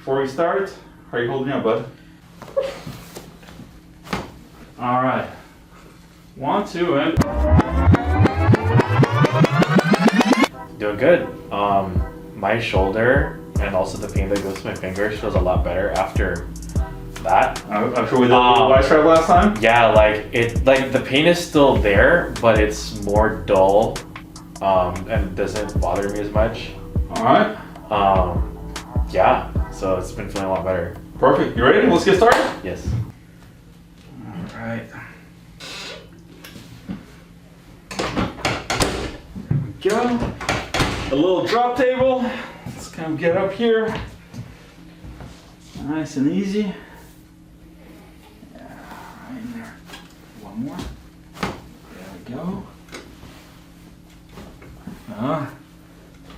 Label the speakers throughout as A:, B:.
A: before we start, how are you holding up, bud? All right. 1, 2, and...
B: Doing good. My shoulder and also the pain that goes to my fingers feels a lot better after that.
A: I'm sure we did the Y-Strap last time.
B: Yeah, like the pain is still there, but it's more dull, and doesn't bother me as much.
A: All right.
B: Yeah, so it's been feeling a lot better.
A: Perfect. You ready? Let's get started.
B: Yes.
A: All right. There we go. A little drop table. Let's kind of get up here. Nice and easy. Yeah, right in there. One more. There we go.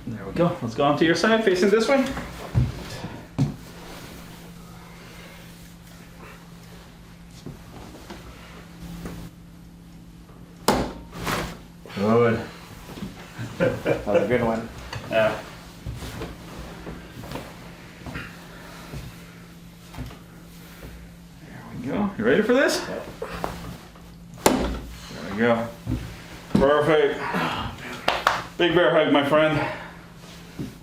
A: There we go. Let's go onto your side, facing this way. Good.
B: That was a good one.
A: Yeah. There we go. You ready for this?
B: Yep.
A: There we go. Perfect. Big bear hug, my friend.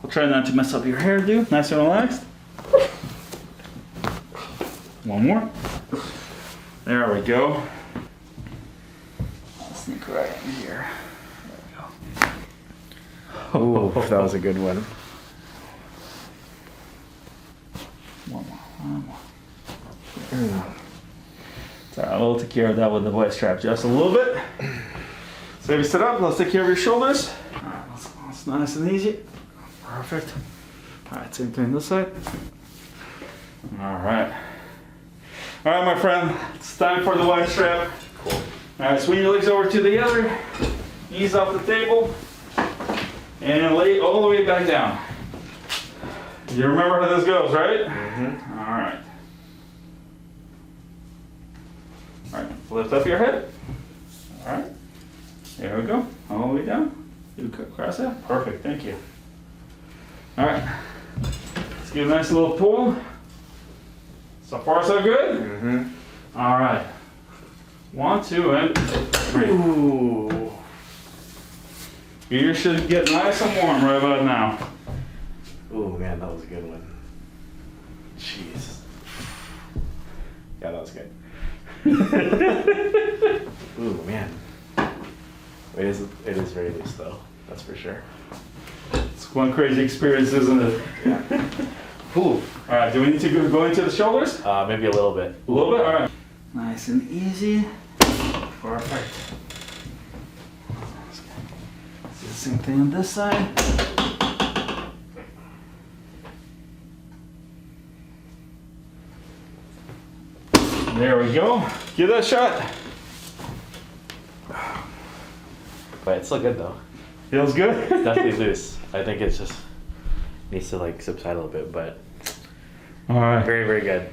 A: I'll try not to mess up your hairdo. Nice and relaxed. One more. There we go. I'll sneak right in here.
B: Oh, that was a good one.
A: One more. So we'll take care of that with the Y-Strap just a little bit. So if you sit up, let's take care of your shoulders. All right, that's nice and easy. Perfect. All right, same thing this side. All right. All right, my friend, it's time for the Y-Strap.
B: Cool.
A: All right, swing your legs over to the other, knees off the table, and lay all the way back down. You remember how this goes, right?
B: Mm-hmm.
A: All right. All right, lift up your head. All right. There we go. All the way down. You cross that. Perfect. Thank you. All right. Let's give a nice little pull. So far, so good?
B: Mm-hmm.
A: All right. 1, 2, and 3.
B: Ooh.
A: You should get nice and warm right about now.
B: Ooh, man, that was a good one. Jeez. Yeah, that was good. Ooh, man. It is very loose though, that's for sure.
A: It's one crazy experience, isn't it?
B: Yeah.
A: Ooh. All right, do we need to go into the shoulders?
B: Maybe a little bit.
A: A little bit? All right. Nice and easy. Perfect. Let's do the same thing on this side. There we go. Give that a shot.
B: But it's still good though.
A: Feels good?
B: Definitely loose. I think it's just needs to like subside a little bit, but
A: All right.
B: very, very good.